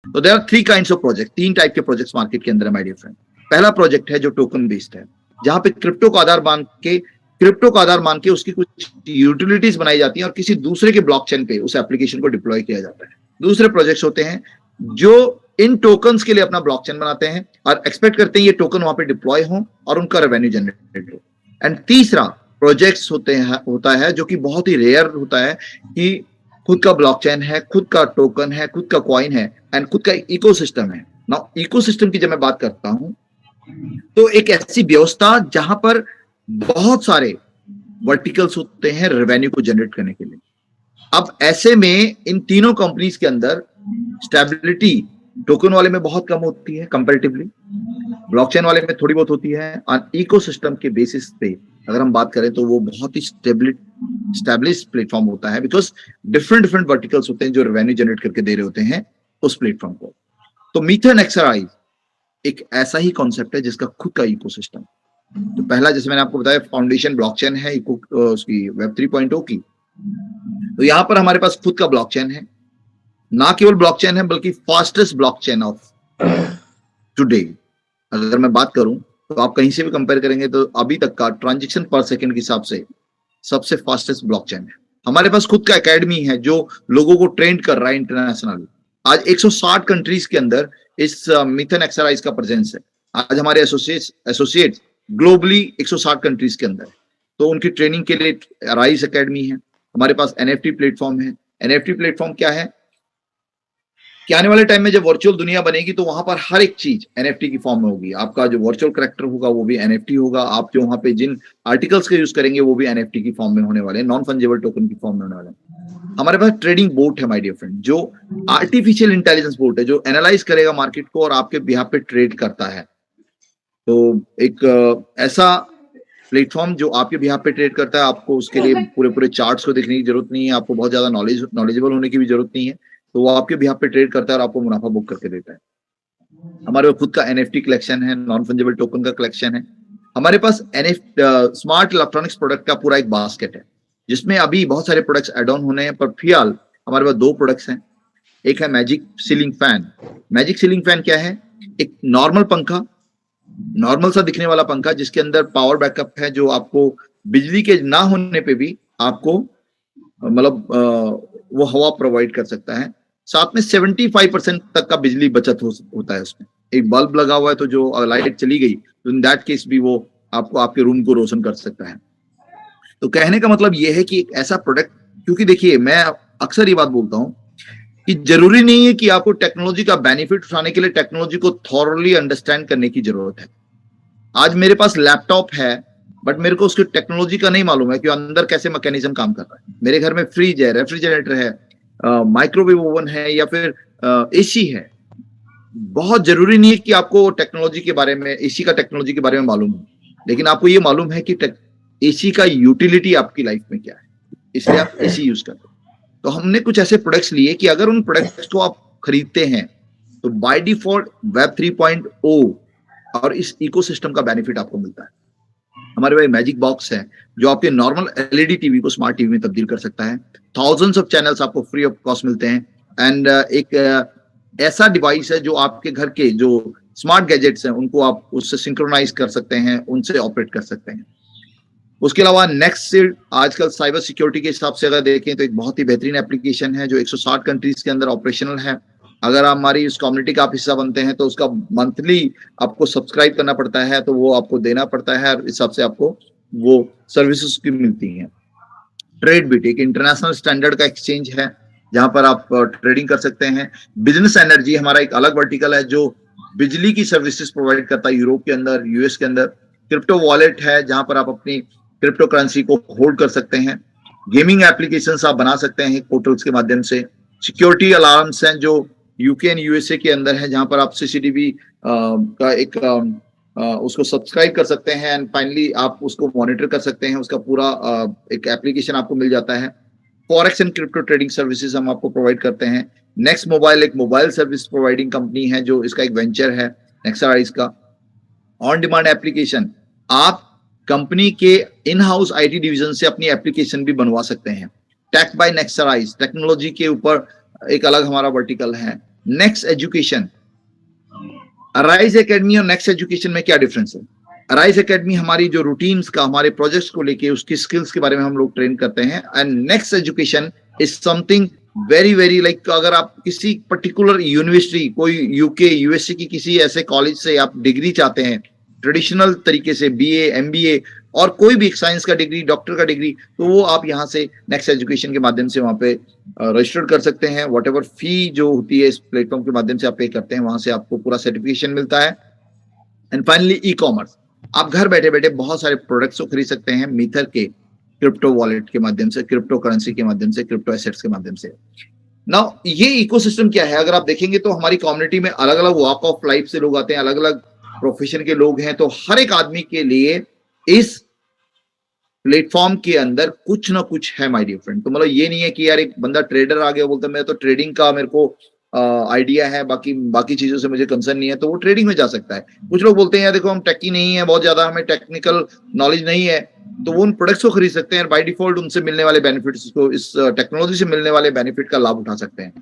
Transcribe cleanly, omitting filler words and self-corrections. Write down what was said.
तो there are three kinds of project, तीन type के प्रोजेक्ट्स मार्केट के अंदर है माय डियर फ्रेंड। पहला प्रोजेक्ट है जो टोकन बेस्ड है, जहां पे क्रिप्टो का आधार मान के उसकी कुछ यूटिलिटीज बनाई जाती हैं और किसी दूसरे के ब्लॉकचेन पे उस एप्लीकेशन को डिप्लॉय किया जाता है। दूसरे प्रोजेक्ट्स होते हैं जो इन टोकन्स के लिए अपना ब्लॉकचेन बनाते हैं और एक्सपेक्ट करते हैं ये टोकन वहां पे डिप्लॉय हो और उनका रेवेन्यू जनरेट हो। एंड तीसरा प्रोजेक्ट्स होता है जो कि बहुत ही रेयर होता है कि खुद का ब्लॉकचेन है, खुद का टोकन है, खुद का कॉइन है एंड खुद का इकोसिस्टम है। नाउ इकोसिस्टम की जब मैं बात करता हूं तो एक ऐसी व्यवस्था जहां पर बहुत सारे वर्टिकल्स होते हैं रेवेन्यू को जनरेट करने के लिए। अब ऐसे में इन तीनों कंपनीज के अंदर स्टेबिलिटी टोकन वाले में बहुत कम होती है कंपैरेटिवली, ब्लॉकचेन वाले में थोड़ी बहुत होती है, और इकोसिस्टम के बेसिस पे अगर हम बात करें तो वो बहुत ही स्टेब्लिश प्लेटफॉर्म होता है, बिकॉज डिफरेंट वर्टिकल्स होते हैं जो रेवेन्यू जनरेट करके दे रहे होते हैं उस प्लेटफॉर्म को। तो मीथन एक्सआरआई एक ऐसा ही कॉन्सेप्ट है जिसका खुद का इकोसिस्टम। तो पहला जैसे मैंने आपको बताया फाउंडेशन ब्लॉकचेन है उसकी वेब 3.0 की, तो यहां पर हमारे पास खुद का ब्लॉकचेन है, ना केवल ब्लॉकचेन है बल्कि फास्टेस्ट ब्लॉकचेन ऑफ टुडे। अगर मैं बात करूं तो आप कहीं से भी कंपेयर करेंगे तो अभी तक का ट्रांजैक्शन पर सेकंड के हिसाब से सबसे फास्टेस्ट ब्लॉकचेन है। हमारे पास खुद का एकेडमी है जो लोगों को ट्रेंड कर रहा है इंटरनेशनली। आज 160 कंट्रीज के अंदर इस मीथन एक्सआरआई का प्रेजेंस है। आज हमारे एसोसिएट्स ग्लोबली 160 कंट्रीज के अंदर है, तो उनकी ट्रेनिंग के लिए राइज एकेडमी है। हमारे पास एनएफटी प्लेटफॉर्म है। एनएफटी प्लेटफॉर्म क्या है कि आने वाले टाइम में जब वर्चुअल दुनिया बनेगी तो वहां पर हर एक चीज एनएफटी की फॉर्म में होगी। आपका जो वर्चुअल कैरेक्टर होगा वो भी एनएफटी होगा, आप जो वहां पे जिन आर्टिकल्स का यूज करेंगे वो भी एनएफटी की फॉर्म में होने वाले हैं, नॉन फंजेबल टोकन की फॉर्म में होने वाले हैं। हमारे पास ट्रेडिंग बोट है माय डियर फ्रेंड, जो आर्टिफिशियल इंटेलिजेंस बोट है, जो एनालाइज करेगा मार्केट को और आपके बिहाफ पे ट्रेड करता है। तो एक ऐसा प्लेटफॉर्म जो आपके बिहाफ पे ट्रेड करता है, आपको उसके लिए पूरे चार्ट्स को देखने की जरूरत नहीं है, आपको बहुत ज्यादा नॉलेजेबल होने की भी जरूरत नहीं है, तो वो आपके बिहाफ पे ट्रेड करता है और आपको मुनाफा बुक करके देता है। हमारे खुद का एनएफटी कलेक्शन है, नॉन फंजेबल टोकन का कलेक्शन है। हमारे पास स्मार्ट इलेक्ट्रॉनिक्स प्रोडक्ट का पूरा एक बास्केट है, जिसमें अभी बहुत सारे प्रोडक्ट्स एड ऑन होने हैं, पर फिलहाल हमारे पास दो प्रोडक्ट्स हैं। एक है magic ceiling fan. Magic ceiling fan क्या है? एक नॉर्मल पंखा, नॉर्मल सा दिखने वाला पंखा जिसके अंदर पावर बैकअप है, जो आपको बिजली के ना होने पे भी आपको मतलब वो हवा प्रोवाइड कर सकता है। साथ में 75% तक का बिजली बचत होता है उसमें। एक बल्ब लगा हुआ है तो जो लाइट चली गई तो इन दैट केस भी वो आपको आपके रूम को रोशन कर सकता है। तो कहने का मतलब ये है कि एक ऐसा प्रोडक्ट, क्योंकि देखिए मैं अक्सर ये बात बोलता हूं कि जरूरी नहीं है कि आपको टेक्नोलॉजी का बेनिफिट उठाने के लिए टेक्नोलॉजी को थॉरली अंडरस्टैंड करने की जरूरत है। आज मेरे पास लैपटॉप है बट मेरे को उसकी टेक्नोलॉजी का नहीं मालूम है कि अंदर कैसे मैकेनिज्म काम कर रहा है। मेरे घर में फ्रिज है, रेफ्रिजरेटर है, माइक्रोवेव ओवन है या फिर एसी है। बहुत जरूरी नहीं है कि आपको टेक्नोलॉजी के बारे में, एसी का टेक्नोलॉजी के बारे में मालूम हो, लेकिन आपको ये मालूम है कि एसी का यूटिलिटी आपकी लाइफ में क्या है, इसलिए आप एसी यूज करते हो। तो हमने कुछ ऐसे प्रोडक्ट्स लिए कि अगर उन प्रोडक्ट्स को आप खरीदते हैं तो बाय डिफॉल्ट वेब 3.0 और इस इकोसिस्टम का बेनिफिट आपको मिलता है। हमारे पास मैजिक बॉक्स है जो आपके नॉर्मल एलईडी टीवी को स्मार्ट टीवी में तब्दील कर सकता है। थाउजेंड्स ऑफ चैनल्स आपको फ्री ऑफ कॉस्ट मिलते हैं। एंड एक ऐसा डिवाइस है जो आपके घर के जो स्मार्ट गैजेट्स हैं उनको आप उससे सिंक्रोनाइज कर सकते हैं, उनसे ऑपरेट कर सकते हैं। उसके अलावा नेक्स्ट आजकल साइबर सिक्योरिटी के हिसाब से अगर देखें तो एक बहुत ही बेहतरीन एप्लीकेशन है जो 160 कंट्रीज के अंदर ऑपरेशनल है। अगर हमारी इस कम्युनिटी का आप हिस्सा बनते हैं तो उसका मंथली आपको सब्सक्राइब करना पड़ता है, तो वो आपको देना पड़ता है और इस हिसाब से आपको वो सर्विसेज की मिलती हैं। ट्रेडबिट एक इंटरनेशनल स्टैंडर्ड का एक्सचेंज है जहां पर आप ट्रेडिंग कर सकते हैं। बिजनेस एनर्जी हमारा एक अलग वर्टिकल है जो बिजली की सर्विसेज प्रोवाइड करता है यूरोप के अंदर, यूएस के अंदर। क्रिप्टो वॉलेट है जहां पर आप अपनी क्रिप्टो करेंसी को होल्ड कर सकते हैं। गेमिंग एप्लीकेशंस आप बना सकते हैं पोर्टल्स के माध्यम से। सिक्योरिटी अलार्म्स हैं जो यूके एंड यूएसए के अंदर है, जहां पर आप सीसीटीवी का एक उसको सब्सक्राइब कर सकते हैं एंड फाइनली आप उसको मॉनिटर कर सकते हैं। उसका पूरा एक एप्लीकेशन आपको मिल जाता है। Forex and crypto trading services हम आपको प्रोवाइड करते हैं। नेक्स्ट मोबाइल एक मोबाइल सर्विस प्रोवाइडिंग कंपनी है जो इसका एक वेंचर है नेक्सराइज का। ऑन डिमांड एप्लीकेशन, आप कंपनी के इन हाउस आईटी डिवीजन से अपनी एप्लीकेशन भी बनवा सकते हैं। टेक बाय नेक्सराइज टेक्नोलॉजी के ऊपर एक अलग हमारा वर्टिकल है। नेक्स्ट एजुकेशन, अराइज एकेडमी और नेक्स्ट एजुकेशन में क्या डिफरेंस है? अराइज एकेडमी हमारी जो रूटीन्स का, हमारे प्रोजेक्ट्स को लेके उसकी स्किल्स के बारे में हम लोग ट्रेन करते हैं, and next education is something very very like, अगर आप किसी पर्टिकुलर यूनिवर्सिटी, कोई यूके यूएसए की किसी ऐसे कॉलेज से आप डिग्री चाहते हैं ट्रेडिशनल तरीके से, बीए एमबीए और कोई भी साइंस का डिग्री, डॉक्टर का डिग्री, तो वो आप यहाँ से नेक्स्ट एजुकेशन के माध्यम से वहाँ पे रजिस्टर कर सकते हैं। वॉट एवर फी जो होती है इस प्लेटफॉर्म के माध्यम से आप पे करते हैं, वहां से आपको पूरा सर्टिफिकेशन मिलता है। एंड फाइनली ई कॉमर्स, आप घर बैठे बैठे बहुत सारे प्रोडक्ट्स को खरीद सकते हैं मीथर के क्रिप्टो वॉलेट के माध्यम से, क्रिप्टो करेंसी के माध्यम से, क्रिप्टो एसेट्स के माध्यम से। नाउ ये इकोसिस्टम क्या है, अगर आप देखेंगे तो हमारी कम्युनिटी में अलग अलग वॉक ऑफ लाइफ से लोग आते हैं, अलग अलग प्रोफेशन के लोग हैं, तो हर एक आदमी के लिए इस प्लेटफॉर्म के अंदर कुछ ना कुछ है माय डियर फ्रेंड। तो मतलब ये नहीं है कि यार एक बंदा ट्रेडर आ गया बोलता है मैं तो ट्रेडिंग का मेरे को आइडिया है, बाकी चीजों से मुझे कंसर्न नहीं है, तो वो ट्रेडिंग में जा सकता है। कुछ लोग बोलते हैं यार देखो हम टेकी नहीं है, बहुत ज्यादा हमें टेक्निकल नॉलेज नहीं है, तो वो उन प्रोडक्ट्स को खरीद सकते हैं, बाय डिफॉल्ट उनसे मिलने वाले बेनिफिट्स को, इस टेक्नोलॉजी से मिलने वाले बेनिफिट का लाभ उठा सकते हैं।